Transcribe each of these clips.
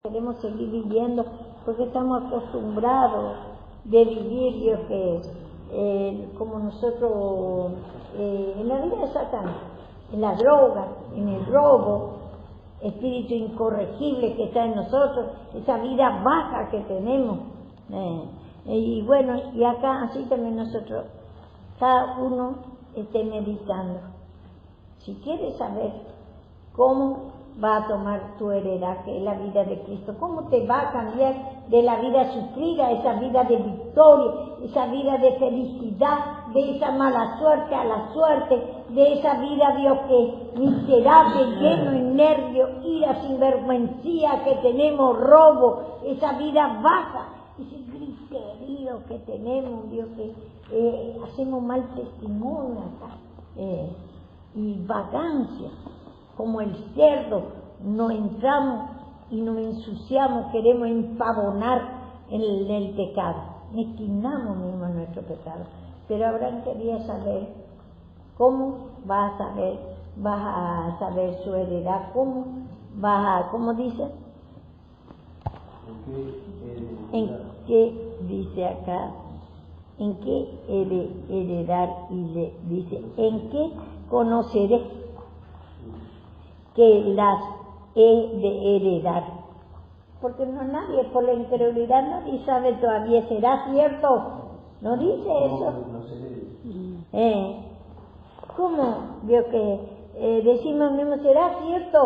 Queremos seguir viviendo porque estamos acostumbrados de vivir, Dios, como nosotros, en la vida de Satán, en la droga, en el robo, espíritu incorregible que está en nosotros, esa vida baja que tenemos. Y bueno, y acá así también nosotros, cada uno esté meditando. Si quieres saber cómo va a tomar tu heredad, que es la vida de Cristo, cómo te va a cambiar de la vida sufrida, esa vida de victoria, esa vida de felicidad, de esa mala suerte a la suerte, de esa vida, Dios, que miserable, lleno de nervios, ira, sinvergüencía que tenemos, robo, esa vida baja, ese griterío que tenemos, Dios, que hacemos mal testimonio acá, y vagancia. Como el cerdo, no entramos y nos ensuciamos, queremos empavonar en el pecado, mezquinamos mismo nuestro pecado. Pero Abraham quería saber cómo vas a saber su heredad, ¿cómo dice? ¿En qué dice acá? ¿En qué heredar? Y le dice, ¿en qué conoceré que las he de heredar? Porque no, nadie por la incredulidad nadie sabe todavía, ¿será cierto? ¿No dice eso? ¿Cómo? Vio que decimos mismo, ¿será cierto?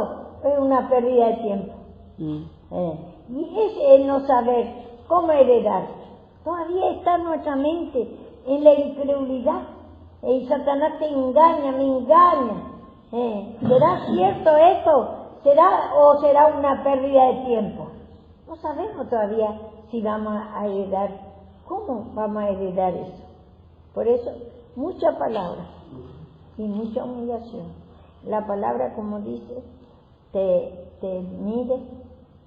Es una pérdida de tiempo. Y ese es no saber cómo heredar. Todavía está en nuestra mente en la incredulidad. Y Satanás te engaña, me engaña. ¿Será cierto esto? ¿Será una pérdida de tiempo? No sabemos todavía si vamos a heredar. ¿Cómo vamos a heredar eso? Por eso, mucha palabra y mucha humillación. La palabra, como dice, te mide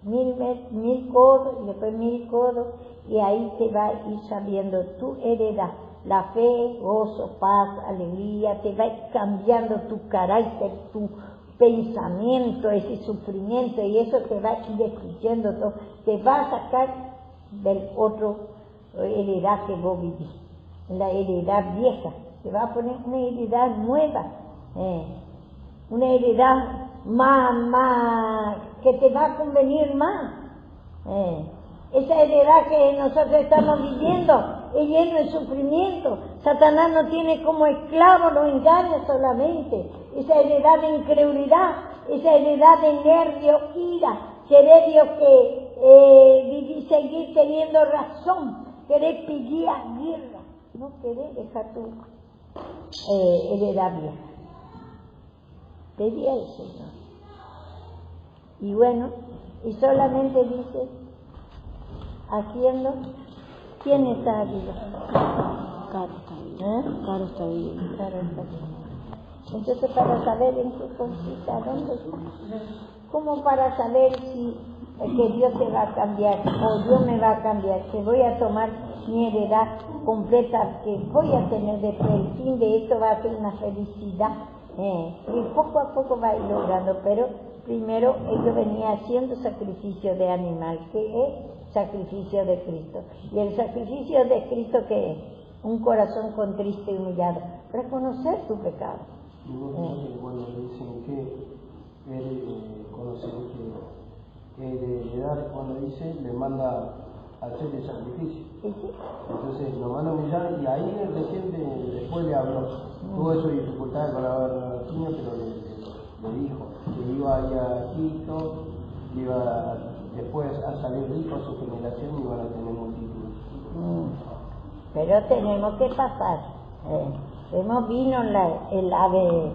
1000 codos y después 1000 codos, y ahí te va a ir sabiendo tu heredad. La fe, gozo, paz, alegría, te va a ir cambiando tu carácter, tu pensamiento, ese sufrimiento, y eso te va a ir destruyendo todo. Te va a sacar del otro heredad que vos vivís, la heredad vieja. Te va a poner una heredad nueva, una heredad más, que te va a convenir más. Esa heredad que nosotros estamos viviendo es lleno de sufrimiento. Satanás no tiene como esclavo, lo engaña solamente. Esa heredad de incredulidad, esa heredad de nervio, ira, querer Dios que seguir teniendo razón, querer pedir guerra, no querer dejar tu heredad vieja. Pedí al Señor. Y bueno, y solamente dice, haciendo, ¿quién está arriba? Caro está bien. Caro está bien. Caro está bien. Entonces, para saber en qué consiste, ¿dónde está? ¿Cómo para saber si que Dios te va a cambiar o Dios me va a cambiar? Que voy a tomar mi heredad completa, que voy a tener después el fin de esto va a ser una felicidad. Y poco a poco va a ir logrando, pero primero ellos venían haciendo sacrificio de animal, que es sacrificio de Cristo. Y el sacrificio de Cristo, que es un corazón contrito y humillado, reconocer tu pecado. Cuando dicen que conocer que heredar, cuando dice, le manda a hacer el sacrificio. ¿Sí? Entonces lo van a humillar, y ahí recién después le habló. Tuvo eso dificultades para ver a los niños, pero le dijo que iba a ir a Egipto, iba después a salir rico, su generación iban a tener un título. Pero tenemos que pasar. Vino el ave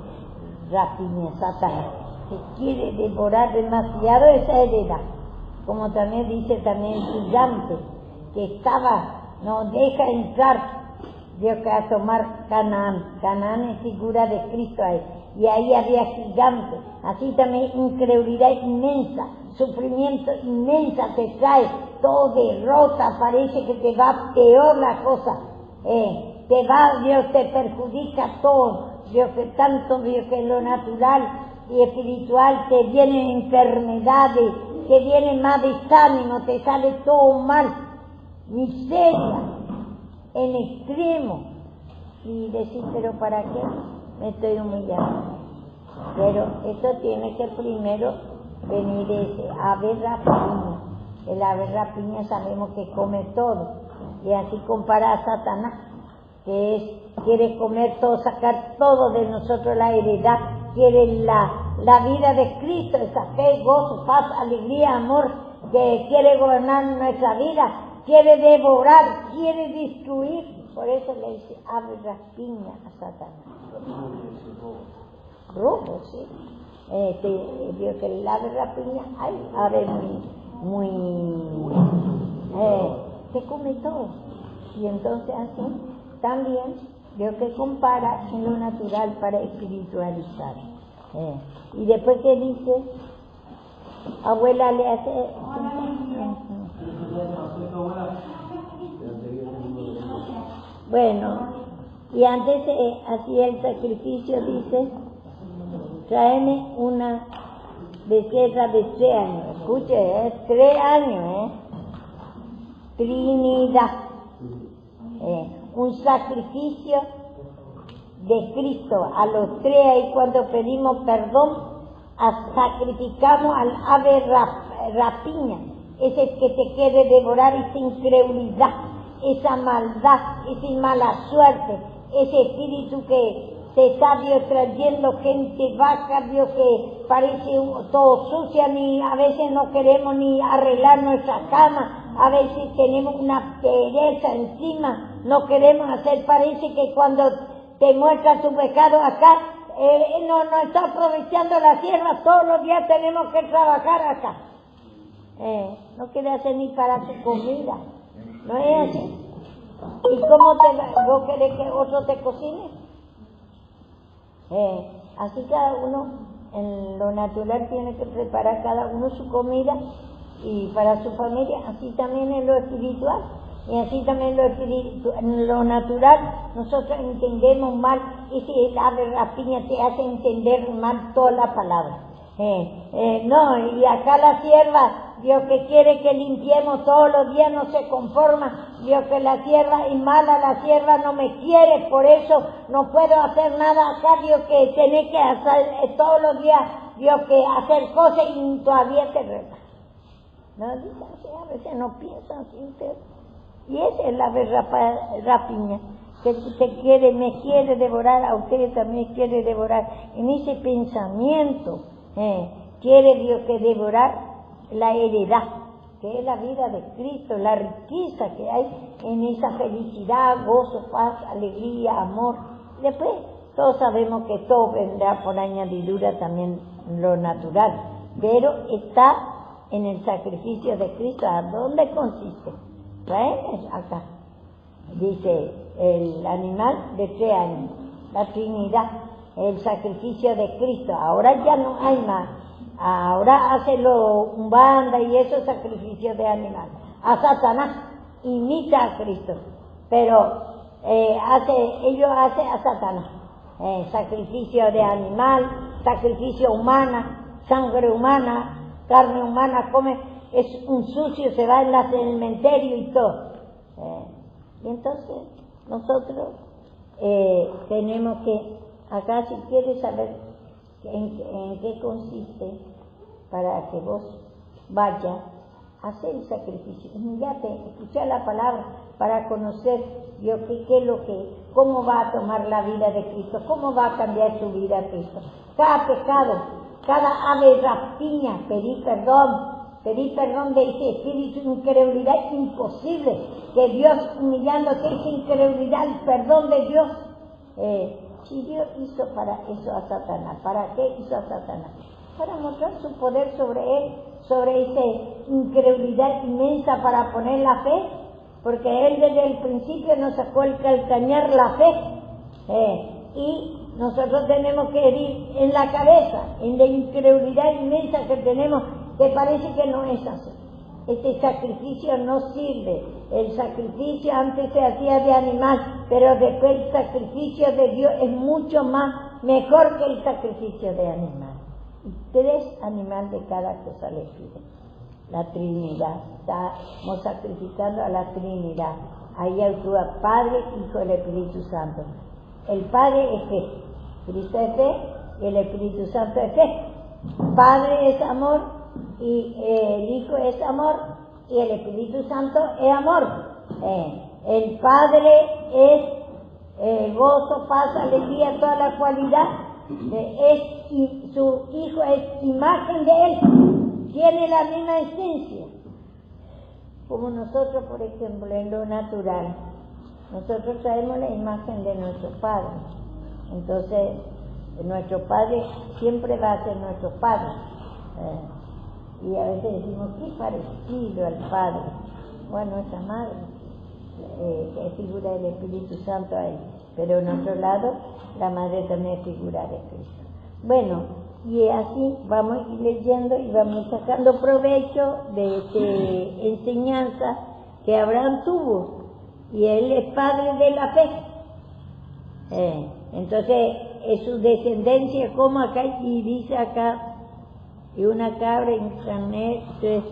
rapiña, Satanás, que quiere devorar demasiado esa heredad. Como también dice el gigante, que no deja entrar, Dios, que a tomar Canaán. Canaán es figura de Cristo ahí. Y ahí había gigantes. Así también incredulidad inmensa, sufrimiento inmensa te trae, todo derrota, parece que te va peor la cosa. Dios te perjudica todo. Dios, que tanto, Dios, que en lo natural y espiritual te vienen enfermedades, te viene más desánimo, te sale todo mal, miseria, en extremo. Y decís, pero ¿para qué? Me estoy humillando. Pero eso tiene que primero venir ese ave rapiña. El ave rapiña sabemos que come todo. Y así compara a Satanás, que quiere comer todo, sacar todo de nosotros, la heredad, quiere la vida de Cristo, esa fe, gozo, paz, alegría, amor, que quiere gobernar nuestra vida, quiere devorar, quiere destruir. Por eso le dice ave rapiña a Satanás. Robo, sí. Vio que el ave rapiña, hay ave que come todo. Y entonces así también veo que compara en lo natural para espiritualizar. Y después que dice, abuela le hace... Bueno, y antes hacía el sacrificio, dice, tráeme una becerra de 3 años. Escuche, 3 años, Trinidad. Un sacrificio de Cristo a los 3, y cuando pedimos perdón, sacrificamos al ave rapiña, ese que te quiere devorar, esa incredulidad, esa maldad, esa mala suerte, ese espíritu que te está, Dios, trayendo gente vaca, Dios, que parece todo sucia, ni a veces no queremos ni arreglar nuestra cama, a veces tenemos una pereza encima, no queremos hacer, parece que cuando te muestra tu pecado acá, no está aprovechando la tierra, todos los días tenemos que trabajar acá. No quiere hacer ni para su comida, ¿no es así? ¿Y cómo vos querés que otro te cocine? Así cada uno en lo natural tiene que preparar cada uno su comida y para su familia, así también en lo espiritual. Y así también en lo natural nosotros entendemos mal, y si el ave rapiña te hace entender mal toda la palabra. No, y acá la sierva, Dios que quiere que limpiemos todos los días, no se conforma, Dios que la sierva es mala, la sierva no me quiere, por eso no puedo hacer nada acá, Dios que tenés que hacer todos los días, Dios que hacer cosas y todavía te reta. No, dicen así, a veces no piensan así ustedes. Y esa es la rapiña, que me quiere devorar, a ustedes también quiere devorar. En ese pensamiento quiere Dios que devorar la heredad, que es la vida de Cristo, la riqueza que hay en esa felicidad, gozo, paz, alegría, amor. Después todos sabemos que todo vendrá por añadidura también lo natural, pero está en el sacrificio de Cristo. ¿A dónde consiste? Acá dice el animal de 3 años, la Trinidad, el sacrificio de Cristo. Ahora ya no hay más, ahora hace un banda y esos sacrificios de animal. A Satanás imita a Cristo, pero ellos hacen a Satanás sacrificio de animal, sacrificio humana, sangre humana, carne humana, come. Es un sucio, se va en el cementerio y todo. Y entonces nosotros tenemos que, acá si quieres saber en qué consiste, para que vos vayas a hacer el sacrificio, humillate, escuchar la palabra para conocer Dios qué es lo que, cómo va a tomar la vida de Cristo, cómo va a cambiar tu vida Cristo. Cada pecado, cada ave rapiña, pedí perdón de ese espíritu de incredulidad, imposible que Dios humillándote, esa incredulidad, el perdón de Dios. Si Dios hizo para eso a Satanás, ¿para qué hizo a Satanás? Para mostrar su poder sobre él, sobre esa incredulidad inmensa, para poner la fe, porque él desde el principio nos sacó el calcañar la fe, y nosotros tenemos que ir en la cabeza, en la incredulidad inmensa que tenemos, que parece que no es así. Este sacrificio no sirve. El sacrificio antes se hacía de animal, pero después el sacrificio de Dios es mucho más mejor que el sacrificio de animal. Y 3 animales de cada cosa le pide. la Trinidad. Estamos sacrificando a la Trinidad. Ahí actúa Padre, Hijo y el Espíritu Santo. El Padre es fe, Cristo es fe y el Espíritu Santo es fe. Padre es amor y el Hijo es amor y el Espíritu Santo es amor. El Padre es gozo, paz, alegría, toda la cualidad. Su Hijo es imagen de Él, tiene la misma esencia. Como nosotros, por ejemplo, en lo natural, nosotros traemos la imagen de nuestro Padre. Entonces, nuestro Padre siempre va a ser nuestro Padre. Y a veces decimos, qué parecido al Padre. Bueno, nuestra Madre, es figura del Espíritu Santo ahí. Pero en otro lado, la Madre también es figura de Cristo. Bueno, y así vamos a ir leyendo y vamos sacando provecho de esta enseñanza que Abraham tuvo. Y él es padre de la fe. Entonces, es su descendencia, como acá, y dice acá, y una cabra y un carnero, tres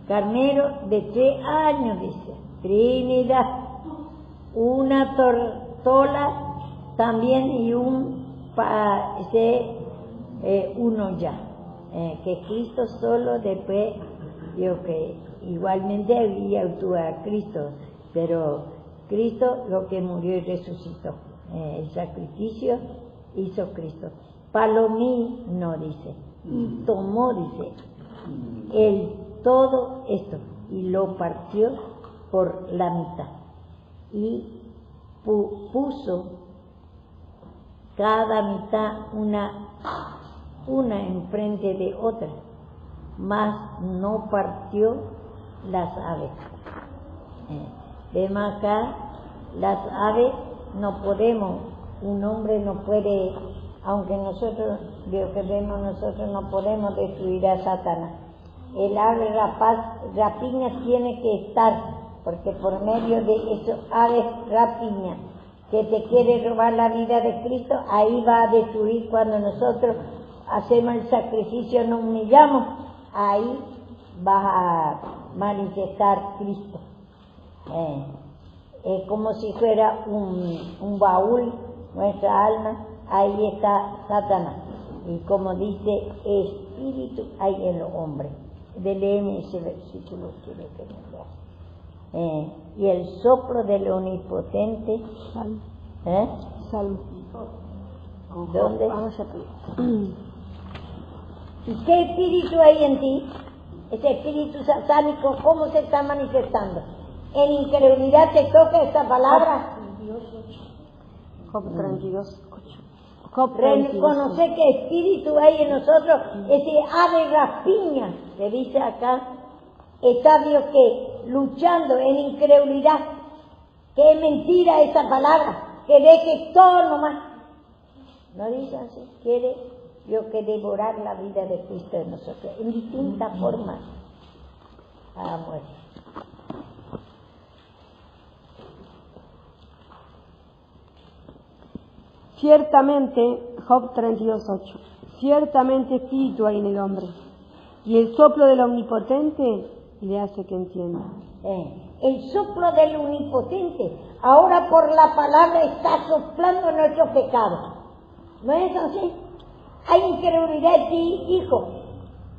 carneros de 3 años, dice. Trinidad. Una tortola también y uno ya. Que Cristo solo después, digo que igualmente había actúa a Cristo, pero Cristo lo que murió y resucitó. El sacrificio hizo Cristo. Palomí no dice, y tomó, dice, todo esto, y lo partió por la mitad, y puso cada mitad una enfrente de otra, mas no partió las aves. Vemos acá, las aves no podemos, un hombre no puede, aunque nosotros, lo que vemos nosotros, no podemos destruir a Satanás. El ave rapiña tiene que estar, porque por medio de esos aves rapiña que te quiere robar la vida de Cristo, ahí va a destruir. Cuando nosotros hacemos el sacrificio, nos humillamos, ahí va a manifestar Cristo. Es como si fuera un baúl, nuestra alma, ahí está Satanás. Y como dice, espíritu hay en los hombres. Léeme ese versículo, quiero que me leas. Y el soplo del Omnipotente. Salmo. ¿Dónde? ¿Y qué espíritu hay en ti? Ese espíritu satánico, ¿cómo se está manifestando? En incredulidad te toca esta palabra. Job 32:8. Reconocer qué espíritu hay en nosotros, ese ave rapiña, que dice acá, está Dios que luchando en incredulidad, que es mentira esa palabra, que deje todo nomás. No dice así, quiere Dios que devorar la vida de Cristo en nosotros, en distintas formas. Amor. Ciertamente, Job 32:8, ciertamente espíritu hay en el hombre, y el soplo del Omnipotente le hace que entienda. El soplo del Omnipotente, ahora por la palabra está soplando nuestros pecados. ¿No es así? Hay incredulidad en ti, hijo.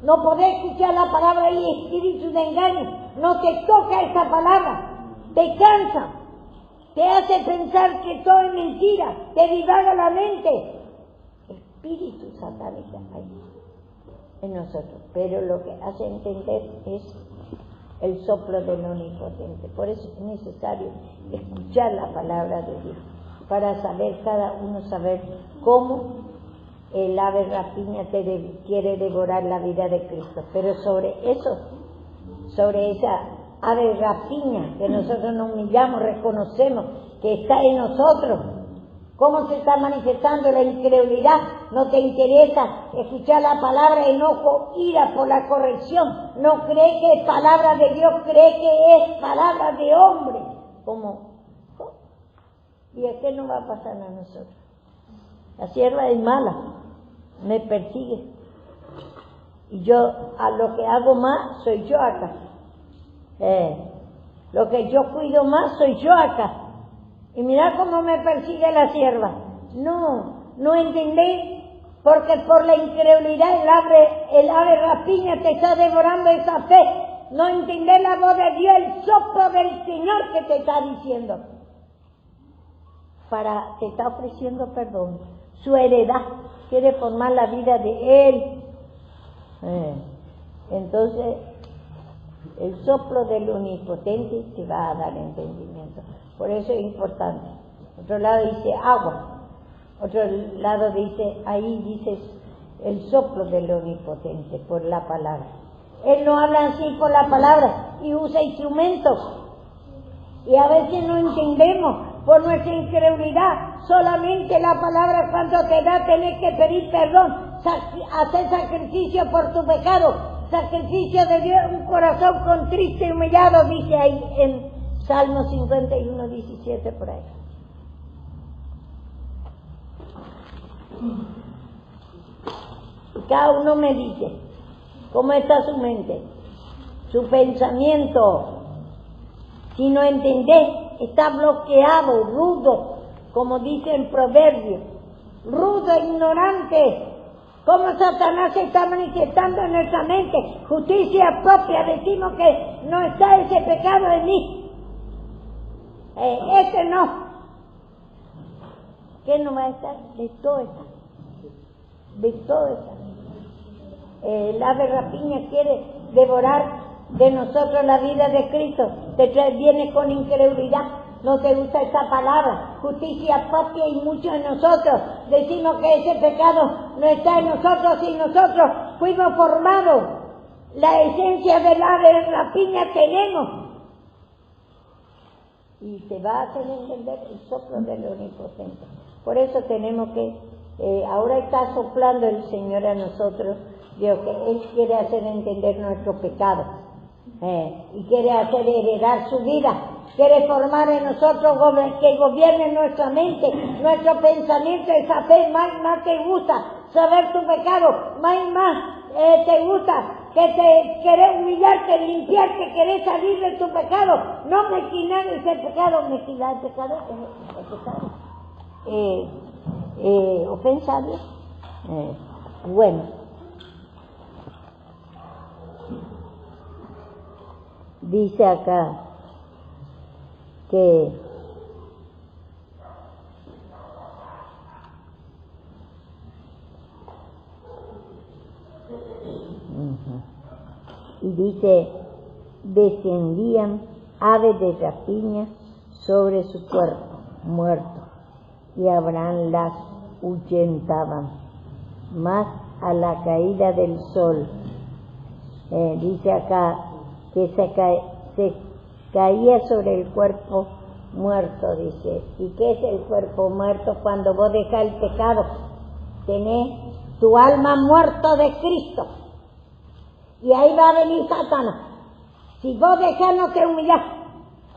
No podés escuchar la palabra y espíritu de engaño. No te toca esa palabra. Te cansa. Te hace pensar que todo es mentira, te divaga la mente. Espíritu satánico hay en nosotros, pero lo que hace entender es el soplo del Omnipotente. Por eso es necesario escuchar la palabra de Dios, para saber, cada uno saber cómo el ave rapiña quiere devorar la vida de Cristo. Pero sobre eso, sobre esa ave rapiña, que nosotros nos humillamos, reconocemos que está en nosotros. ¿Cómo se está manifestando la incredulidad? No te interesa escuchar la palabra, enojo, ira por la corrección. No cree que es palabra de Dios, cree que es palabra de hombre. ¿Cómo? ¿Y a qué nos va a pasar a nosotros? La sierva es mala, me persigue. Y yo, a lo que hago más, soy yo acá. Lo que yo cuido más, soy yo acá. Y mira cómo me persigue la sierva. No entendéis, porque por la incredulidad el ave rapiña te está devorando esa fe. No entendés la voz de Dios, el soplo del Señor que te está diciendo. Te está ofreciendo perdón. Su heredad quiere formar la vida de Él. Entonces, el soplo del Omnipotente te va a dar entendimiento. Por eso es importante. Otro lado dice agua. Otro lado dice, ahí dice el soplo del Omnipotente por la palabra. Él no habla así por la palabra y usa instrumentos. Y a veces no entendemos por nuestra incredulidad. Solamente la palabra cuando te da tenés que pedir perdón, hacer sacrificio por tu pecado, sacrificio de Dios, un corazón contrito y humillado, dice ahí en Salmo 51, 17 por ahí. Y cada uno me dice, ¿cómo está su mente? Su pensamiento, si no entendés, está bloqueado, rudo, como dice el proverbio, rudo, ignorante. ¿Cómo Satanás se está manifestando en nuestra mente? Justicia propia, decimos que no está ese pecado en mí. Ese no. ¿Qué no va a estar? De todo está. De todo está. El ave rapiña quiere devorar de nosotros la vida de Cristo. Viene con incredulidad. No te gusta esa palabra, justicia propia, y muchos de nosotros decimos que ese pecado no está en nosotros y nosotros fuimos formados. La esencia del ave rapiña tenemos. Y te va a hacer entender el soplo del Omnipotente. Por eso tenemos que, ahora está soplando el Señor a nosotros, Dios, que Él quiere hacer entender nuestro pecado. Y quiere hacer heredar su vida. Quiere formar en nosotros que gobierne nuestra mente, nuestro pensamiento, esa fe. Más te gusta saber tu pecado, más te gusta que te querés humillarte, limpiarte, querés salir de tu pecado, no mezquinar ese pecado. Mezquinar el pecado es pecado, ofensa a Dios. Bueno, dice acá que y dice, descendían aves de rapiña sobre su cuerpo muerto, y Abraham las ahuyentaban, mas a la caída del sol, dice acá que se caía sobre el cuerpo muerto, dice. ¿Y qué es el cuerpo muerto? Cuando vos dejas el pecado, tenés tu alma muerto de Cristo. Y ahí va a venir Satanás. Si vos dejás, no te humillás.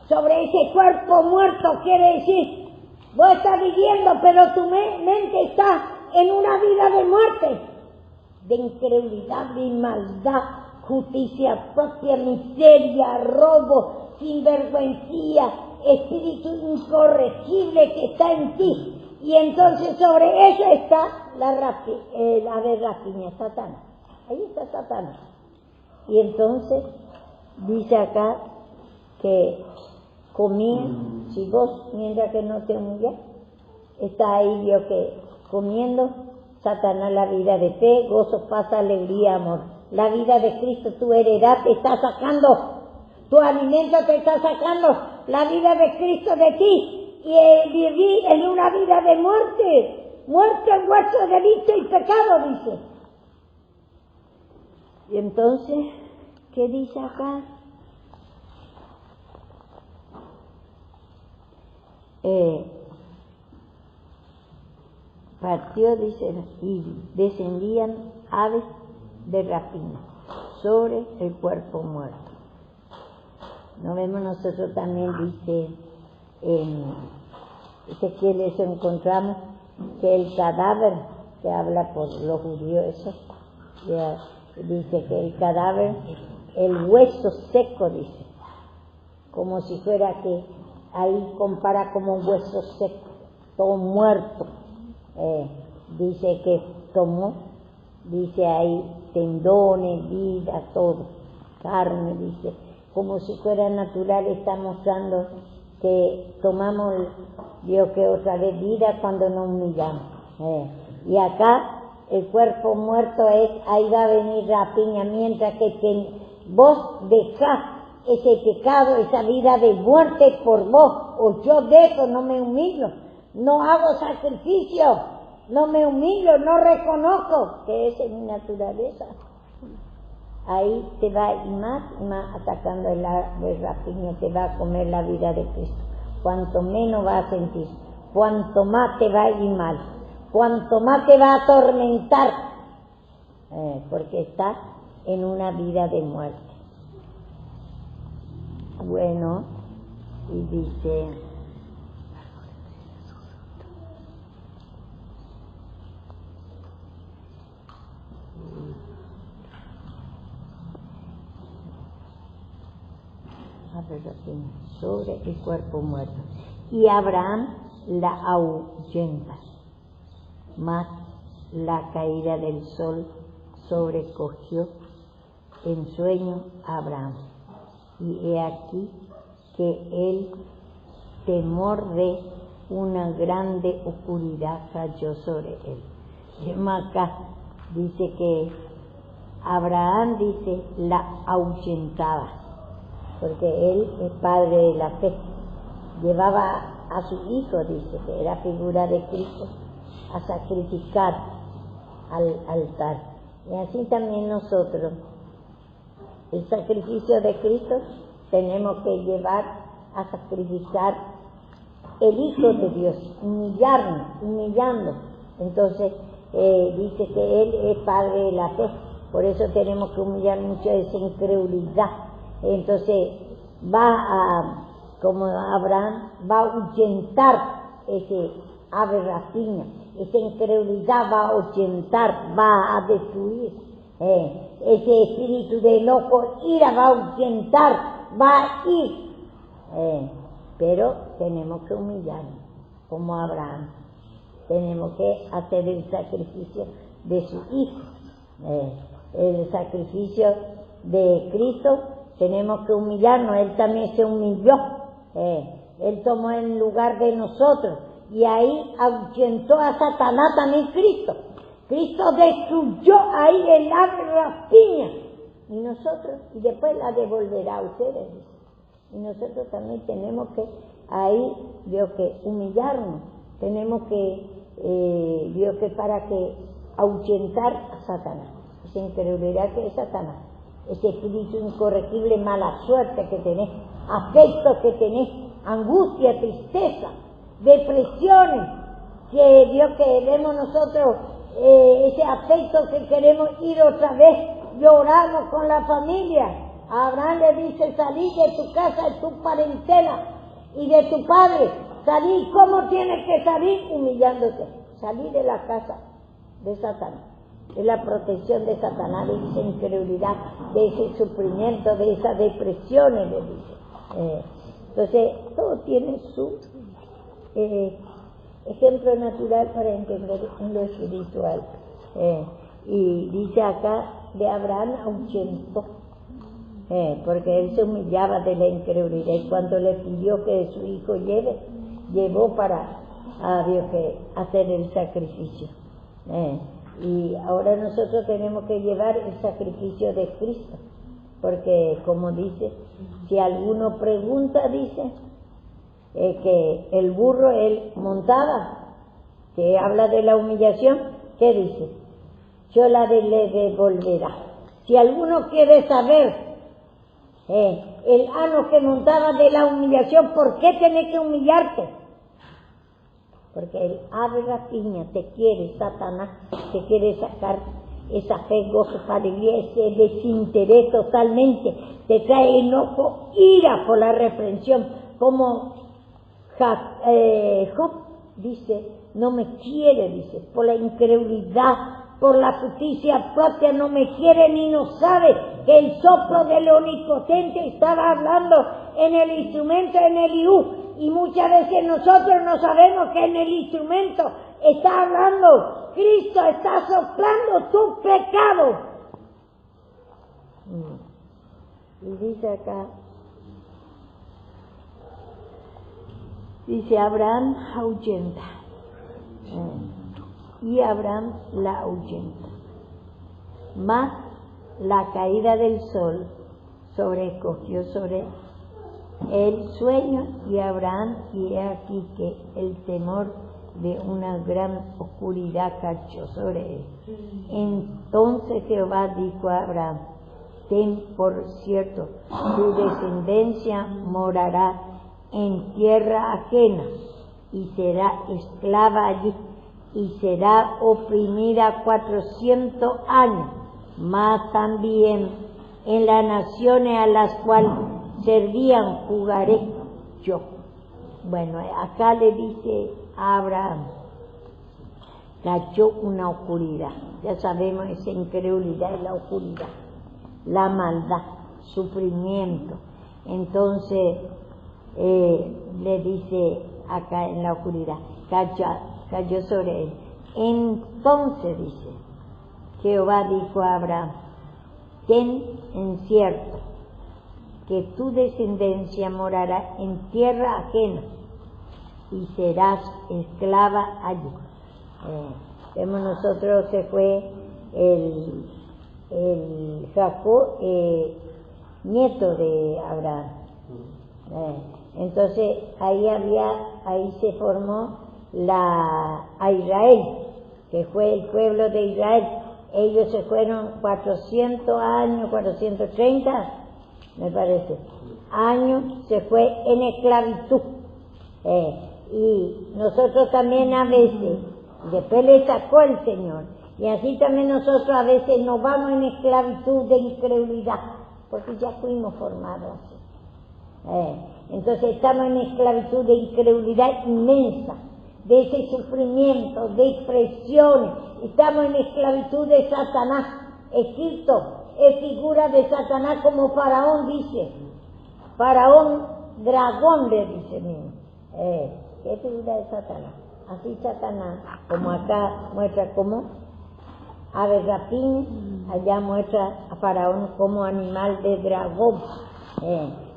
Sobre ese cuerpo muerto quiere decir, vos estás viviendo, pero tu mente está en una vida de muerte, de incredulidad, de maldad, justicia propia, miseria, robo, sinvergüencía, espíritu incorregible que está en ti. Y entonces sobre eso está la ave rapiña, Satanás. Ahí está Satanás. Y entonces dice acá que comían, si vos, mientras que no te humillas, está ahí yo que comiendo, Satanás la vida de fe, gozo, paz, alegría, amor. La vida de Cristo, tu heredad te está sacando. Tu alimento te está sacando la vida de Cristo de ti, y vivir en una vida de muerte en vuestro delito y pecado, dice. Y entonces, ¿qué dice acá? Partió, dice, y descendían aves de rapiña sobre el cuerpo muerto. No vemos nosotros también, dice en Ezequiel, eso encontramos, que el cadáver que habla por los judíos, eso, dice que el cadáver, el hueso seco, dice, como si fuera que ahí compara como un hueso seco, todo muerto. Dice que tomó, dice ahí tendones, vida, todo, carne, dice, como si fuera natural. Está mostrando que tomamos, digo que otra vez, vida cuando nos humillamos. Y acá el cuerpo muerto es, ahí va a venir rapiña, mientras que vos dejás ese pecado, esa vida de muerte por vos, o yo dejo, no me humillo, no hago sacrificio, no me humillo, no reconozco que esa es mi naturaleza. Ahí te va y más atacando el rapiña, te va a comer la vida de Cristo. Cuanto menos vas a sentir, cuanto más te va a ir mal, cuanto más te va a atormentar, porque estás en una vida de muerte. Bueno, y dice, sobre el cuerpo muerto. Y Abraham la ahuyenta, mas la caída del sol sobrecogió en sueño a Abraham. Y he aquí que el temor de una grande oscuridad cayó sobre él. Y acá dice que Abraham, dice, la ahuyentaba, porque él es padre de la fe. Llevaba a su hijo, dice, que era figura de Cristo, a sacrificar al altar. Y así también nosotros, el sacrificio de Cristo, tenemos que llevar a sacrificar el Hijo de Dios, humillando. Entonces, dice que Él es Padre de la fe, por eso tenemos que humillar mucho esa incredulidad. Entonces, como Abraham, va a ahuyentar ese ave rapiña, esa incredulidad va a ahuyentar, va a destruir. Ese espíritu de enojo, ira, va a ahuyentar, va a ir. Pero tenemos que humillarnos, como Abraham. Tenemos que hacer el sacrificio de su hijo. El sacrificio de Cristo, tenemos que humillarnos. Él también se humilló. Él tomó el lugar de nosotros. Y ahí ahuyentó a Satanás también Cristo. Cristo destruyó ahí el ave rapiña. Y nosotros, y después la devolverá a ustedes. Y nosotros también tenemos que ahí, Dios, que humillarnos. Tenemos que, Dios, que para que ahuyentar a Satanás. Esa incredulidad que es Satanás. Ese espíritu incorregible, mala suerte que tenés, afectos que tenés, angustia, tristeza, depresiones, que Dios, que vemos nosotros ese afecto que queremos ir otra vez, lloramos con la familia. Abraham le dice, salí de tu casa, de tu parentela y de tu padre, salí. ¿Cómo tienes que salir? Humillándote. Salí de la casa de Satanás, de la protección de Satanás, de esa incredulidad, de ese sufrimiento, de esas depresiones, le dice. Entonces, todo tiene su ejemplo natural para entender en lo espiritual. Y dice acá, de Abraham ahuyentó, porque él se humillaba de la incredulidad, y cuando le pidió que su hijo llevó para a Dios que hacer el sacrificio. Y ahora nosotros tenemos que llevar el sacrificio de Cristo, porque como dice, si alguno pregunta, dice, que el burro él montaba, que habla de la humillación, ¿qué dice? Yo le devolverá. Si alguno quiere saber, el asno que montaba de la humillación, ¿por qué tenés que humillarte? Porque el ave rapiña te quiere, Satanás te quiere sacar esa fe, gozo, alegría, ese desinterés totalmente, te trae enojo, ira por la reprensión, como Job dice, no me quiere, dice, por la incredulidad por la justicia propia no me quiere ni no sabe que el soplo del Omnipotente estaba hablando en el instrumento, en el Iú, y muchas veces nosotros no sabemos que en el instrumento está hablando Cristo, está soplando tu pecado. Y dice acá, dice Abraham ahuyenta, y Abraham la ahuyenta. Mas la caída del sol sobrecogió sobre el sueño y Abraham, y he aquí que el temor de una gran oscuridad cayó sobre él. Entonces Jehová dijo a Abraham: ten por cierto, tu descendencia morará en tierra ajena y será esclava allí y será oprimida 400 años, mas también en las naciones a las cuales servían jugaré yo. Bueno, acá le dice a Abraham, cayó una oscuridad, ya sabemos esa incredulidad y la oscuridad, la maldad, sufrimiento. Entonces le dice acá en la oscuridad, cayó sobre él. Entonces dice, Jehová dijo a Abraham: ten en cierto que tu descendencia morará en tierra ajena y serás esclava allí. Vemos nosotros que fue el Jacob, nieto de Abraham. Entonces ahí se formó a Israel, que fue el pueblo de Israel. Ellos se fueron 400 años, 430, me parece, años, se fue en esclavitud. Y nosotros también a veces, después le sacó el Señor, y así también nosotros a veces nos vamos en esclavitud de incredulidad, porque ya fuimos formados así. Entonces estamos en esclavitud de incredulidad inmensa, de ese sufrimiento, de presiones. Estamos en esclavitud de Satanás. Egipto es figura de Satanás, como Faraón dice. Faraón, dragón, le dice mismo. Es figura de Satanás. Así Satanás, como acá muestra como ave rapín, allá muestra a Faraón como animal de dragón.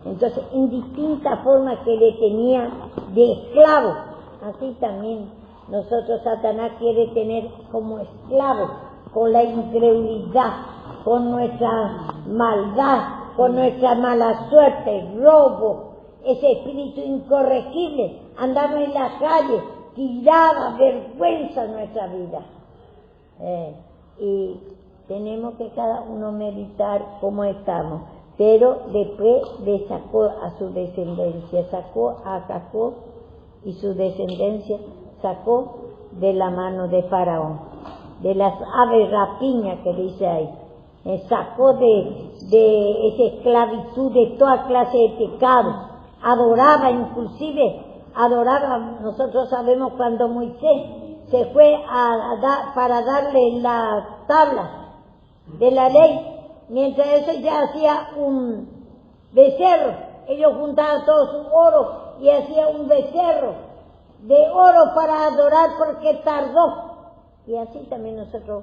Entonces, en distintas formas que le tenía de esclavo, así también nosotros Satanás quiere tener como esclavo, con la incredulidad, con nuestra maldad, con nuestra mala suerte, robo, ese espíritu incorregible. Andamos en la calle, tirada, vergüenza en nuestra vida. Y tenemos que cada uno meditar cómo estamos. Pero después le sacó a su descendencia, sacó a Jacob y su descendencia, sacó de la mano de Faraón, de las aves rapiñas que dice ahí, sacó de esa esclavitud de toda clase de pecados, adoraba, nosotros sabemos cuando Moisés se fue para darle la tabla de la ley, mientras eso ya hacía un becerro, ellos juntaban todo su oro y hacía un becerro de oro para adorar porque tardó. Y así también nosotros,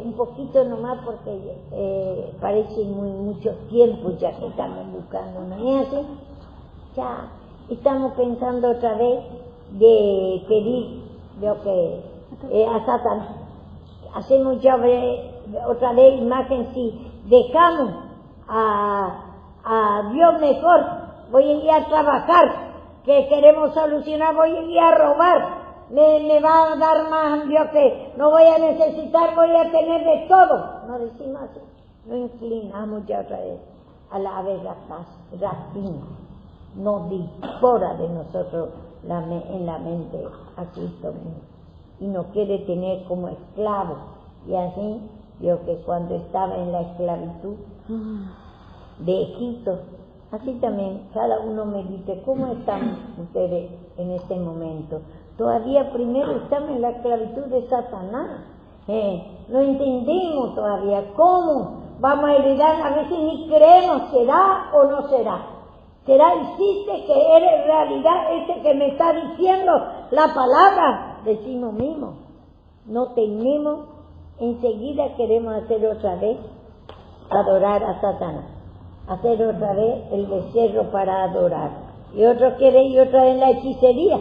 un poquito nomás porque parece mucho tiempo ya que estamos buscando, ¿no es así? Ya estamos pensando otra vez de pedir a Satanás. Hacemos ya otra vez imagen, si dejamos a Dios mejor, voy a ir a trabajar, que queremos solucionar, voy a ir a robar, me va a dar más Dios, que no voy a necesitar, voy a tener de todo. No decimos así, no inclinamos ya otra vez a la ave rapina, nos dispara de nosotros en la mente a Cristo mismo y nos quiere tener como esclavos. Y así, yo que cuando estaba en la esclavitud de Egipto, así también cada uno medite cómo están ustedes en este momento. Todavía primero estamos en la esclavitud de Satanás, No entendemos todavía cómo vamos a heredar, a veces ni creemos, ¿será o no será? ¿Será, existe que eres realidad ese que me está diciendo la palabra? Decimos mismo, no tenemos, enseguida queremos hacer otra vez, adorar a Satanás, hacer otra vez el becerro para adorar, y otro quiere ir otra vez en la hechicería,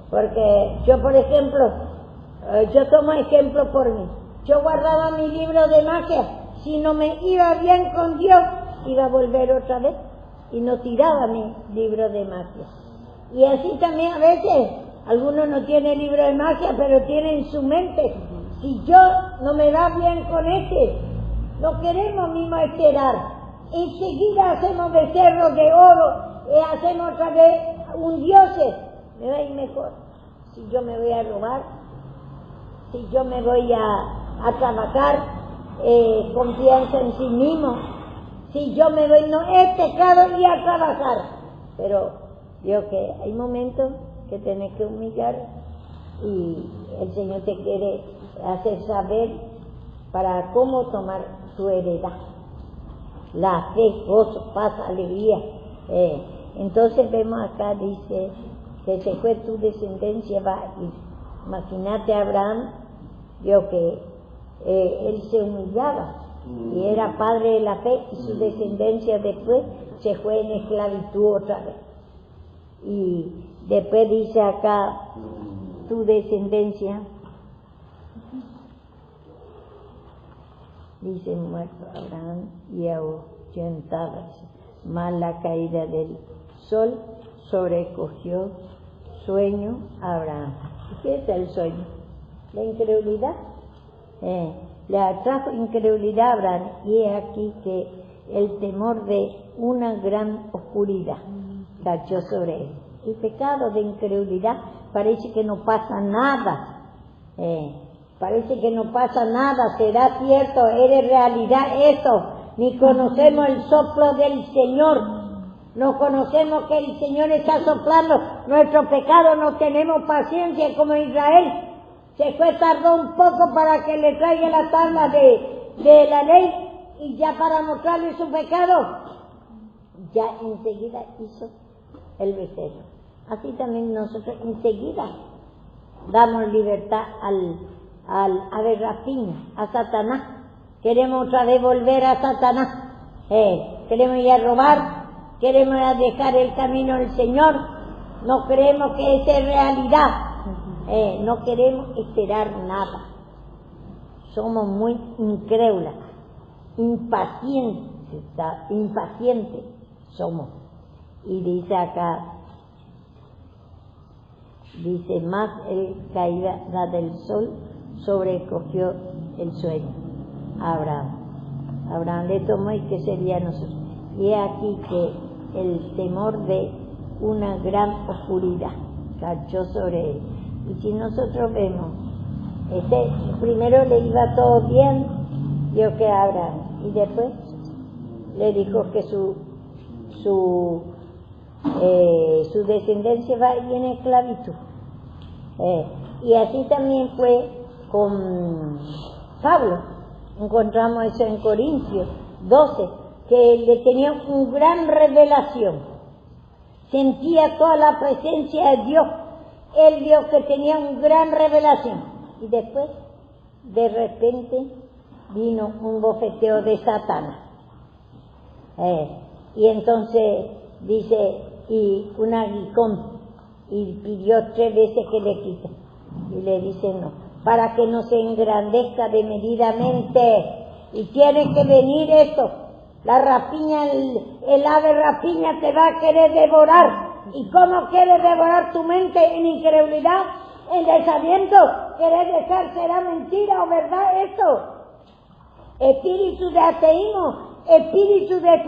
porque yo, por ejemplo, yo tomo ejemplo por mí, yo guardaba mi libro de magia, si no me iba bien con Dios, iba a volver otra vez, y no tiraba mi libro de magia. Y así también a veces, algunos no tienen libro de magia, pero tienen en su mente, si yo no me va bien con no queremos mismo esperar, enseguida hacemos becerros de oro, hacemos otra vez un dioses, me va a ir mejor, si yo me voy a robar, si yo me voy a trabajar, confianza en sí mismo, si yo me voy, no es pecado ir a trabajar, pero yo que hay momentos que tenés que humillar y el Señor te quiere hacer saber para cómo tomar tu heredad, la fe, gozo, paz, alegría. Entonces vemos acá, dice que se fue tu descendencia, va a ir. Imagínate a Abraham, vio que él se humillaba y era padre de la fe, y su descendencia después se fue en esclavitud otra vez. Y después dice acá, tu descendencia, dice muerto Abraham y ahuyentaba, más la caída del sol sobrecogió sueño a Abraham. ¿Qué es el sueño? La incredulidad. Le atrajo incredulidad a Abraham, y es aquí que el temor de una gran oscuridad cayó sobre él. El pecado de incredulidad parece que no pasa nada, parece que no pasa nada, será cierto, eres realidad eso, ni conocemos el soplo del Señor, no conocemos que el Señor está soplando nuestro pecado, no tenemos paciencia como Israel. Se fue, tardó un poco para que le traiga la tabla de la ley, y ya para mostrarle su pecado, ya enseguida hizo el becerro. Así también nosotros enseguida damos libertad al ave rapiña, a Satanás. Queremos otra vez volver a Satanás. Queremos ir a robar, queremos ir a dejar el camino del Señor. No creemos que esa es realidad. No queremos esperar nada. Somos muy incrédulas, impacientes somos. Y dice acá, dice, más el caída del sol sobrecogió el sueño a Abraham. Abraham le tomó, y que sería nosotros. Y es aquí que el temor de una gran oscuridad cayó sobre él. Y si nosotros vemos, primero le iba todo bien, vio que Abraham, y después le dijo que su descendencia va a ir en esclavitud. Y así también fue con Pablo. Encontramos eso en Corintios 12, que le tenía una gran revelación, sentía toda la presencia de Dios. Él vio que tenía una gran revelación, y después de repente vino un bofeteo de Satanás, y entonces dice, y un aguijón, y pidió 3 veces que le quite, y le dice no, para que no se engrandezca desmedidamente, y tiene que venir esto, la rapiña, el ave rapiña te va a querer devorar. ¿Y cómo quieres devorar tu mente? En incredulidad, en desaliento, querés dejar, será mentira o verdad esto. Espíritu de ateísmo, espíritu de,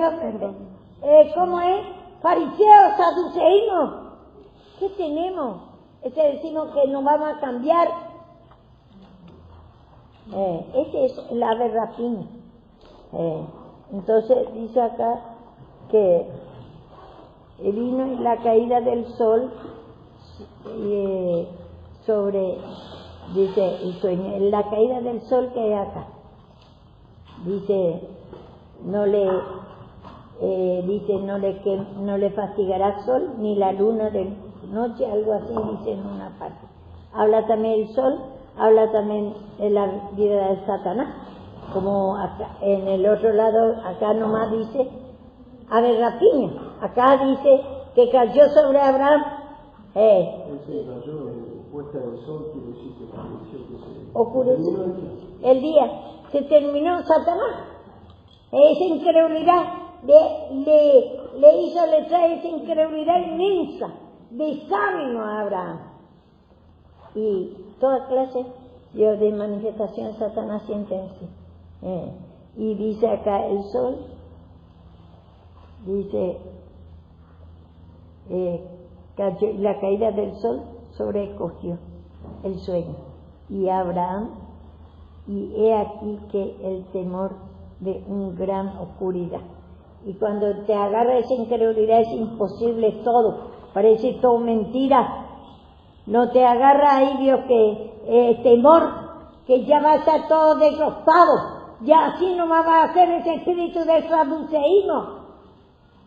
¿cómo es? Fariseos, saduceísmo. ¿Qué tenemos? Decimos que nos vamos a cambiar. Ese es el ave rapiña. Entonces dice acá que vino la caída del sol sobre dice el sueño, en la caída del sol que hay acá. Dice, no le fatigará sol ni la luna de noche, algo así dice en una parte. Habla también el sol, habla también de la vida de Satanás, como acá, en el otro lado, acá nomás dice, ave rapiña, acá dice que cayó sobre Abraham. Puesta del sol quiere decir que Oscureció el día, se terminó Satanás. Esa incredulidad le trae esa incredulidad inmensa, desánimo a Abraham. Y toda clase de manifestación Satanás siente en sí. Y dice acá el sol, dice, la caída del sol sobrecogió el sueño. Y Abraham, y he aquí que el temor de una gran oscuridad. Y cuando te agarra esa incredulidad es imposible todo, parece todo mentira. No te agarra ahí, Dios, que temor, que ya va a estar todo derrotado, ya así no va a ser ese espíritu de saduceísmo.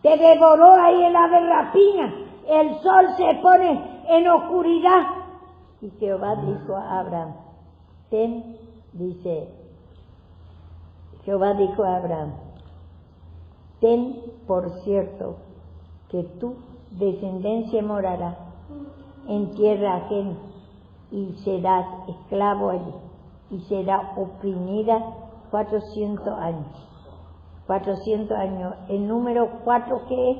Te devoró ahí el ave rapiña, el sol se pone en oscuridad. Y Jehová dijo a Abraham, Jehová dijo a Abraham, ten por cierto que tu descendencia morará en tierra ajena y serás esclavo allí y será oprimida 400 años. 400 años. El número 4 que es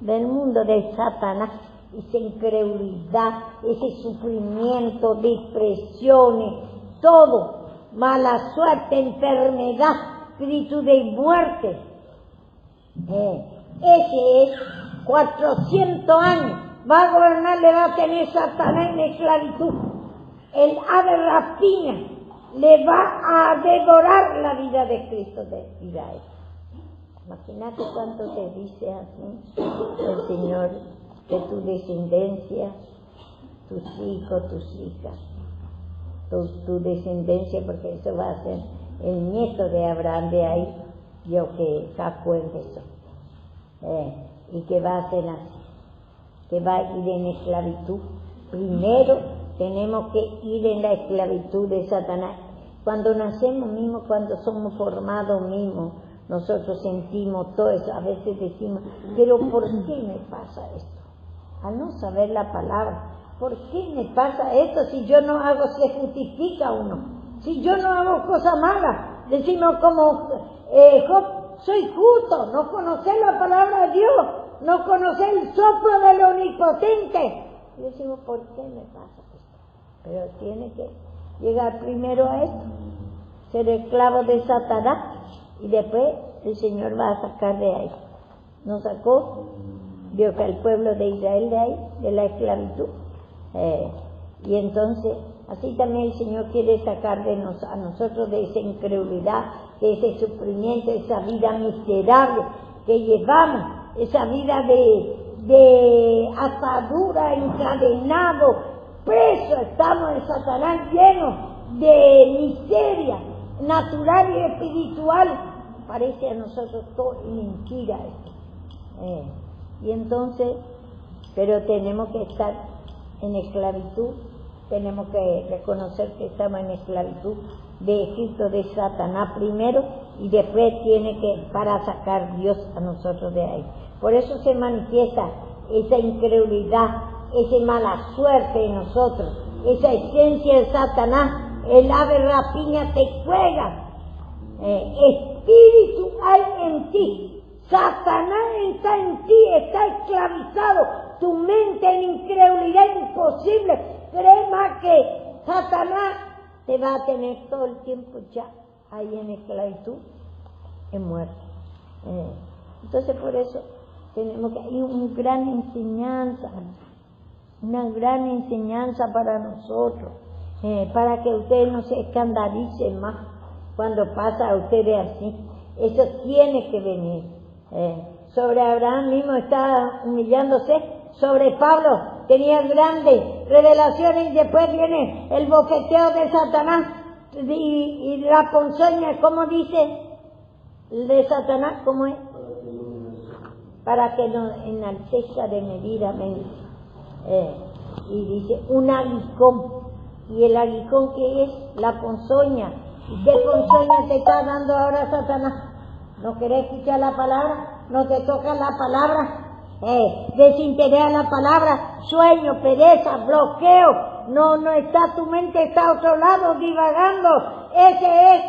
del mundo de Satanás, esa incredulidad, ese sufrimiento, depresiones, todo, mala suerte, enfermedad, espíritu de muerte. Ese es 400 años. Va a gobernar, le va a tener Satanás en esclavitud. El ave rapiña le va a devorar la vida de Cristo de Israel. Imagínate cuánto te dice así el Señor de tu descendencia, tus hijos, tus hijas, tu descendencia, porque eso va a ser el nieto de Abraham de ahí, yo que Jacob empezó, y que va a ser así, que va a ir en esclavitud. Primero tenemos que ir en la esclavitud de Satanás. Cuando nacemos mismo, cuando somos formados mismos, nosotros sentimos todo eso. A veces decimos, pero ¿por qué me pasa esto? Al no saber la palabra, ¿por qué me pasa esto? Si yo no hago, se justifica uno. Si yo no hago cosas malas, decimos como Job, soy justo, no conocer la palabra de Dios, no conocer el soplo del Omnipotente. Y decimos, ¿por qué me pasa esto? Pero tiene que llegar primero a esto, ser esclavo de Satanás, y después el Señor va a sacar de ahí. Nos sacó, vio que el pueblo de Israel de ahí, de la esclavitud. Y entonces, así también el Señor quiere sacar a nosotros de esa incredulidad, de ese sufrimiento, de esa vida miserable que llevamos, esa vida de atadura, encadenado, preso, estamos en Satanás, llenos de miseria natural y espiritual. Parece a nosotros todo mentira esto. Y entonces, pero tenemos que estar en esclavitud, tenemos que reconocer que estamos en esclavitud de Egipto, de Satanás primero, y después tiene que, para sacar Dios a nosotros de ahí. Por eso se manifiesta esa incredulidad, esa mala suerte en nosotros, esa esencia de Satanás. El ave rapiña te juega, espíritu hay en ti, Satanás está en ti, está esclavizado, tu mente en incredulidad imposible, cree más que Satanás te va a tener todo el tiempo ya ahí en esclavitud, en muerte. Entonces por eso tenemos que hay una gran enseñanza para nosotros, para que ustedes no se escandalicen más cuando pasa a ustedes así. Eso tiene que venir. Sobre Abraham mismo está humillándose, sobre Pablo tenía grandes revelaciones y después viene el bofeteo de Satanás y la ponzoña, ¿cómo dice? De Satanás, ¿cómo es? Para que no enaltezca de medida menos. Y dice, un aguijón. ¿Y el aguijón qué es? La ponzoña. ¿Y qué ponzoña te está dando ahora Satanás? ¿No querés escuchar la palabra? ¿No te toca la palabra? Desinterés a la palabra, sueño, pereza, bloqueo. No está, tu mente está a otro lado, divagando. Ese es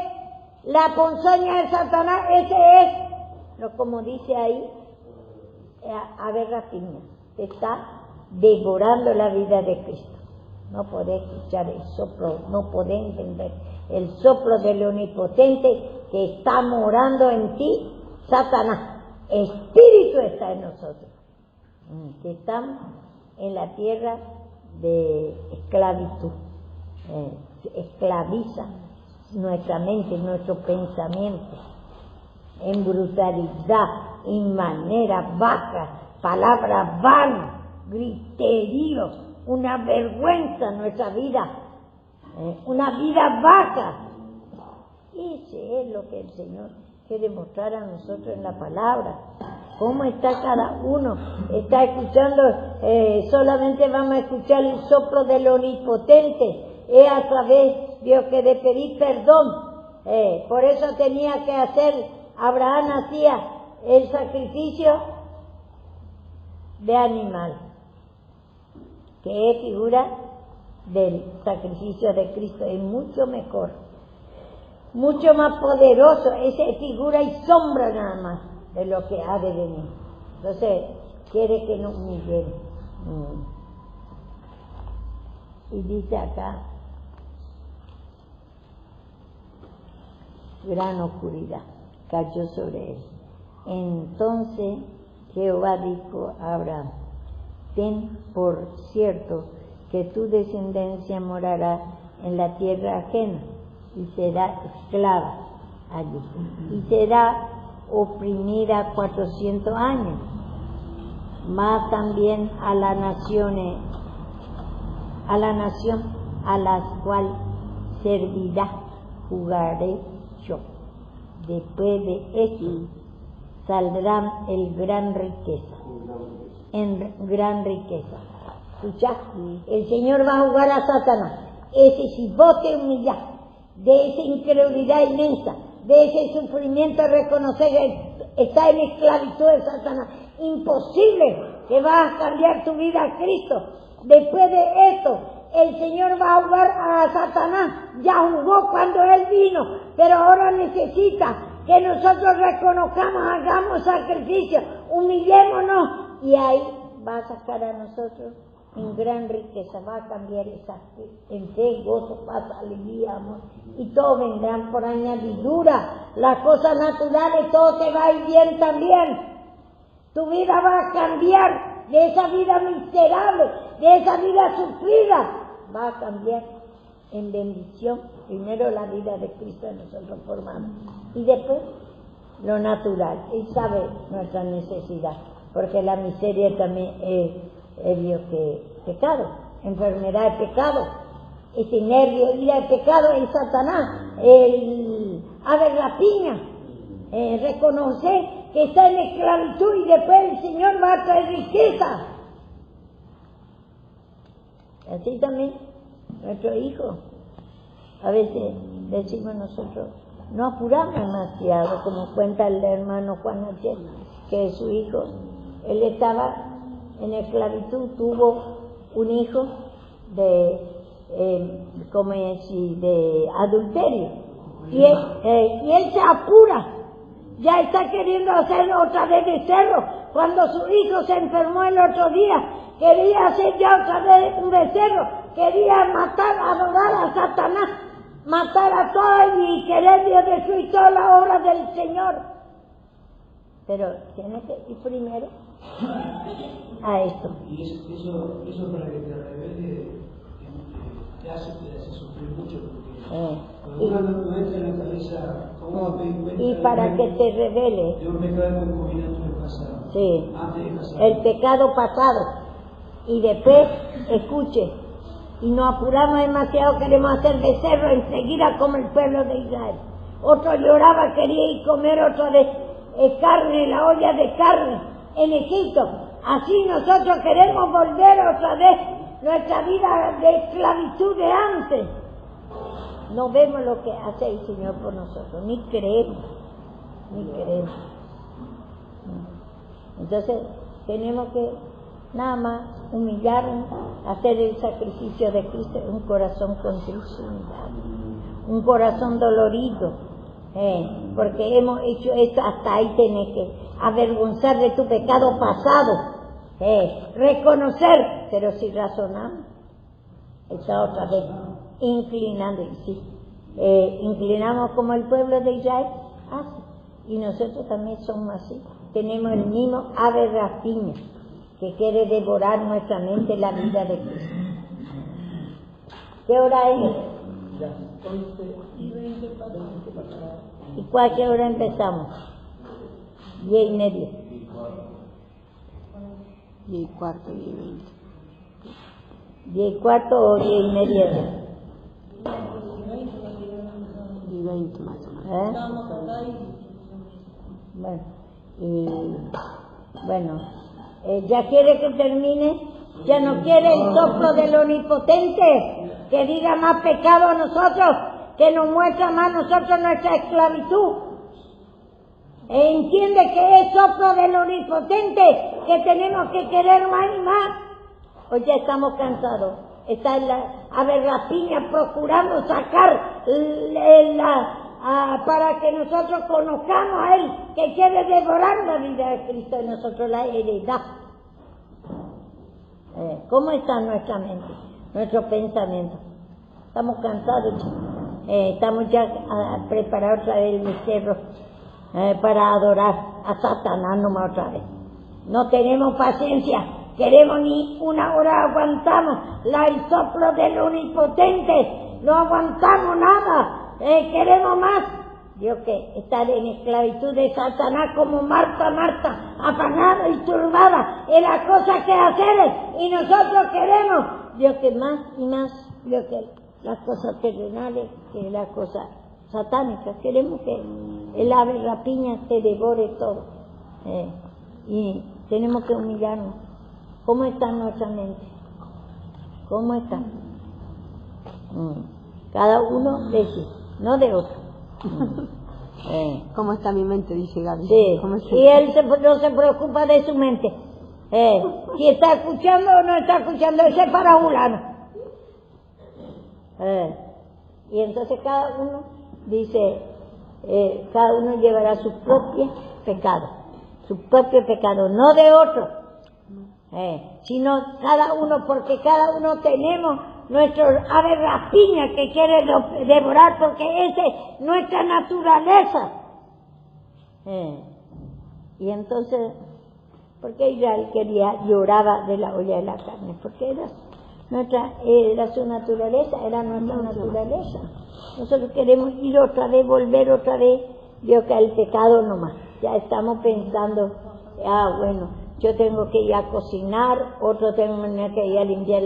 la ponzoña de Satanás, ese es, como dice ahí, a ver, Rafinha, te está devorando la vida de Cristo. No podés escuchar el soplo, no podés entender el soplo del Omnipotente que está morando en ti, Satanás. Espíritu está en nosotros, que estamos en la tierra de esclavitud. Esclaviza nuestra mente, nuestro pensamiento, en brutalidad, en manera baja, palabras vanas, griteríos, una vergüenza en nuestra vida, una vida baja. Ese es lo que el Señor quiere mostrar a nosotros en la palabra. ¿Cómo está cada uno? Está escuchando, solamente vamos a escuchar el soplo del Omnipotente. Es a través, Dios, que de pedir perdón. Por eso tenía que hacer, Abraham hacía el sacrificio de animal, que es figura del sacrificio de Cristo. Es mucho mejor, mucho más poderoso. Esa es figura y sombra nada más de lo que ha de venir. Entonces, quiere que nos humillemos. Y dice acá, gran oscuridad cayó sobre él. Entonces Jehová dijo a Abraham, ten por cierto que tu descendencia morará en la tierra ajena y será esclava allí, y será oprimida 400 años, más también a la nación a la cual servirá, jugaré yo. Después de esto saldrán en gran riqueza. ¿Escuchás? El Señor va a jugar a Satanás. Si vos te humillás de esa incredulidad inmensa, de ese sufrimiento, reconocer que está en esclavitud de Satanás, imposible que vas a cambiar tu vida a Cristo. Después de esto, el Señor va a jugar a Satanás. Ya jugó cuando Él vino, pero ahora necesita que nosotros reconozcamos, hagamos sacrificio, humillémonos, y ahí va a sacar a nosotros en gran riqueza, va a cambiar en fe, gozo, paz, alegría, amor, y todo vendrán por añadidura. Las cosas naturales, todo te va a ir bien también. Tu vida va a cambiar de esa vida miserable, de esa vida sufrida, va a cambiar en bendición. Primero la vida de Cristo en nosotros formamos, y después lo natural. Él sabe nuestra necesidad, porque la miseria también es Dios, que pecado, enfermedad es pecado, ese nervio, ira es pecado, es Satanás, el ave rapiña, reconocer que está en esclavitud, y después el Señor va a traer riqueza. Así también nuestro hijo, a veces decimos nosotros, no apuramos demasiado, como cuenta el hermano Juan H., que su hijo, él estaba en esclavitud, tuvo un hijo de adulterio, y él se apura, ya está queriendo hacer otra vez de becerro. Cuando su hijo se enfermó el otro día, quería hacer ya otra vez un becerro, quería matar, adorar a Satanás, matar a todos y querer destruir toda la obra del Señor. Pero tiene que ir primero a esto. Y eso para que te revele, te hace sufrir mucho, porque uno no entra en la cabeza, ¿cómo me di cuenta? Y para que te revele. De un pecado concomitante en el pasado. Sí. Antes de casar. El pecado pasado. y después, escuche, y nos apuramos demasiado, queremos hacer becerro enseguida como el pueblo de Israel. Otro lloraba, quería ir a comer otra vez carne, la olla de carne en Egipto. Así nosotros queremos volver otra vez nuestra vida de esclavitud de antes. No vemos lo que hace el Señor por nosotros, ni creemos. Entonces tenemos que nada más humillarnos, hacer el sacrificio de Cristo, un corazón contrito, un corazón dolorido, porque hemos hecho esto, hasta ahí tenés que avergonzar de tu pecado pasado, reconocer, pero si razonamos, está otra vez inclinando, y sí, inclinamos como el pueblo de Israel hace, y nosotros también somos así, tenemos el mismo ave rapiña que quiere devorar nuestra mente la vida de Cristo. ¿Qué hora es? Ya, 11:20 para ¿Y qué hora empezamos? 10:30. 10:15, 10:20. 10:15 o 10:30. 10:20 más o menos. Bueno, ya quiere que termine, ya no quiere el soplo del Omnipotente, que diga más pecado a nosotros, que nos muestra más a nosotros nuestra esclavitud. Entiende que es soplo del Omnipotente, que tenemos que querer más y más. Hoy ya estamos cansados. Está en la ave rapiña procurando sacar para que nosotros conozcamos a Él, que quiere devorar la vida de Cristo y nosotros la heredad. ¿Cómo está nuestra mente, nuestro pensamiento? Estamos cansados, estamos ya a preparar otra vez el becerro para adorar a Satanás nomás otra vez. No tenemos paciencia, queremos ni una hora, aguantamos el soplo del Omnipotente, no aguantamos nada. Queremos más. Dios, que estar en esclavitud de Satanás como Marta, afanada y turbada en las cosas que hacer, y nosotros queremos, Dios, que más y más, Dios, que las cosas terrenales, que las cosas satánicas, queremos que el ave rapiña se devore todo, y tenemos que humillarnos. ¿Cómo está nuestra mente? ¿Cómo está? Cada uno de sí, no de otro. ¿Cómo está mi mente? Dice Gaby. Sí. Y él no se preocupa de su mente. Si está escuchando o no está escuchando, ese es para fulano. Y entonces cada uno dice, cada uno llevará su propio pecado, no de otro, sino cada uno, porque cada uno tenemos nuestro ave rapiña que quiere devorar, porque esa es nuestra naturaleza. Y entonces, ¿por qué Israel lloraba de la olla de la carne? Porque era su naturaleza, era nuestra naturaleza. Nosotros queremos ir otra vez, volver otra vez, veo que el pecado nomás. Ya estamos pensando, bueno, yo tengo que ir a cocinar, otro tengo que ir a limpiar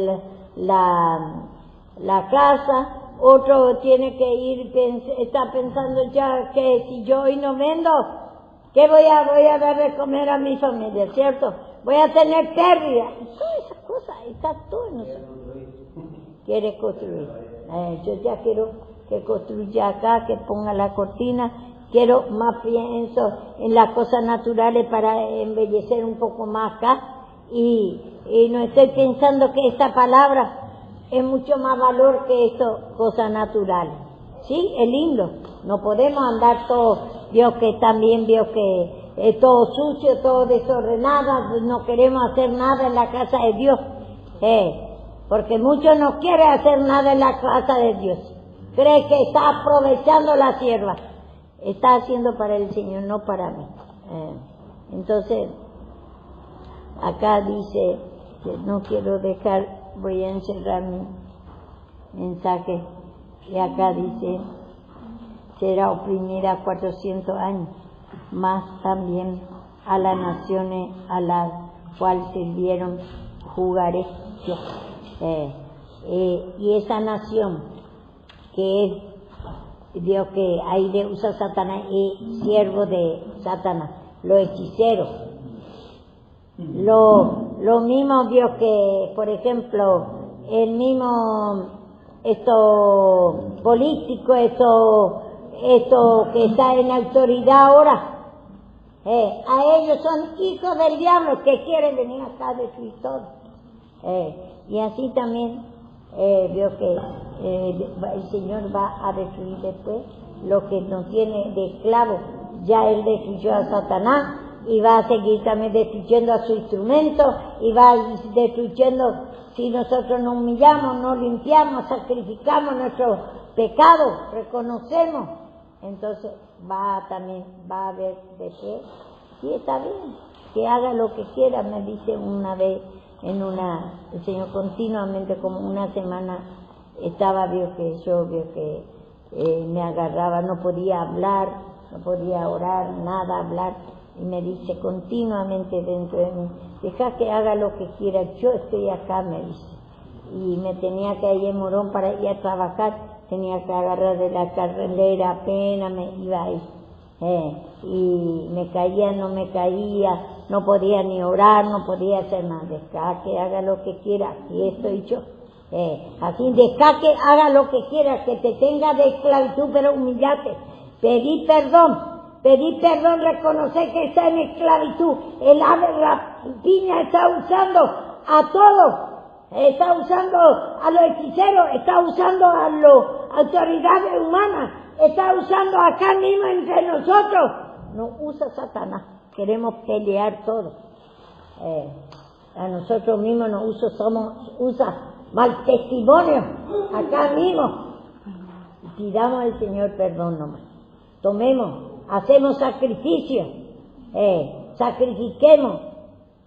la casa, otro tiene que ir, está pensando ya que si yo hoy no vendo, ¿qué voy a dar de comer a mi familia? ¿Cierto? Voy a tener pérdida. Y todas esas cosas, está todo en nosotros. Quiere construir. Yo ya quiero que construya acá, que ponga la cortina. Quiero más, pienso en las cosas naturales para embellecer un poco más acá. Y no estoy pensando que esta palabra es mucho más valor que esto, cosas naturales. Sí, es lindo. No podemos andar todo, Dios, que también vio que es todo sucio, todo desordenado, no queremos hacer nada en la casa de Dios. Porque muchos no quieren hacer nada en la casa de Dios. Cree que está aprovechando la sierva. Está haciendo para el Señor, no para mí. Entonces, acá dice, que no quiero dejar, voy a encerrar mi mensaje, y acá dice, será oprimida 400 años, más también a las naciones a las cuales sirvieron jugaré yo. Y esa nación que es Dios, que ahí le usa Satanás, es siervo de Satanás, los hechiceros. Lo mismo Dios que, por ejemplo, el mismo esto político, esto que está en autoridad ahora, a ellos son hijos del diablo que quieren venir acá a destruir todo. Y así también veo que el Señor va a destruir después lo que nos tiene de esclavos. Ya Él destruyó a Satanás y va a seguir también destruyendo a su instrumento y va destruyendo, si nosotros nos humillamos, nos limpiamos, sacrificamos nuestros pecados, reconocemos, entonces va a haber de qué. Sí, está bien, que haga lo que quiera. Me dice una vez el Señor continuamente, como una semana estaba, vio que me agarraba, no podía hablar, no podía orar, nada hablar, y me dice continuamente dentro de mí, deja que haga lo que quiera, yo estoy acá, me dice. Y me tenía que ir en Morón para ir a trabajar, tenía que agarrar de la carrilera, apenas me iba ahí. Y me caía, no me caía, no podía ni orar, no podía hacer nada. Deja que haga lo que quiera, aquí estoy yo. Así, deja que haga lo que quiera, que te tenga de esclavitud, pero humillate. Pedí perdón, reconocer que está en esclavitud. El ave rapiña está usando a todos, está usando a los hechiceros, está usando a las autoridades humanas, está usando acá mismo entre nosotros. Nos usa Satanás, queremos pelear todos. A nosotros mismos nos usa mal testimonio, acá mismo. Pidamos al Señor perdón nomás. Hacemos sacrificio, sacrifiquemos,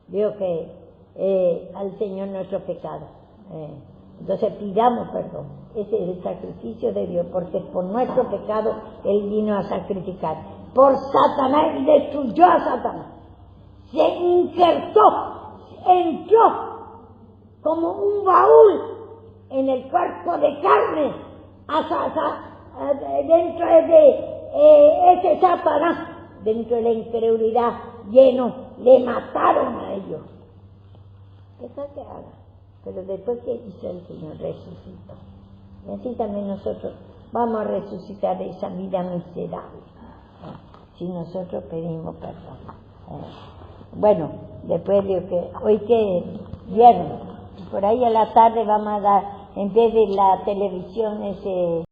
veo que al Señor nuestro pecado. Entonces pidamos perdón. Ese es el sacrificio de Dios, porque por nuestro pecado Él vino a sacrificar. Por Satanás, y destruyó a Satanás. Se entró como un baúl en el cuerpo de carne, dentro de ese Satanás, dentro de la incredulidad, lleno, le mataron a ellos. Deja que haga, pero después que hizo el Señor, resucitó. Y así también nosotros vamos a resucitar de esa vida miserable, si nosotros pedimos perdón. Bueno, después de que hoy que viernes, por ahí a la tarde vamos a dar, en vez de la televisión, ese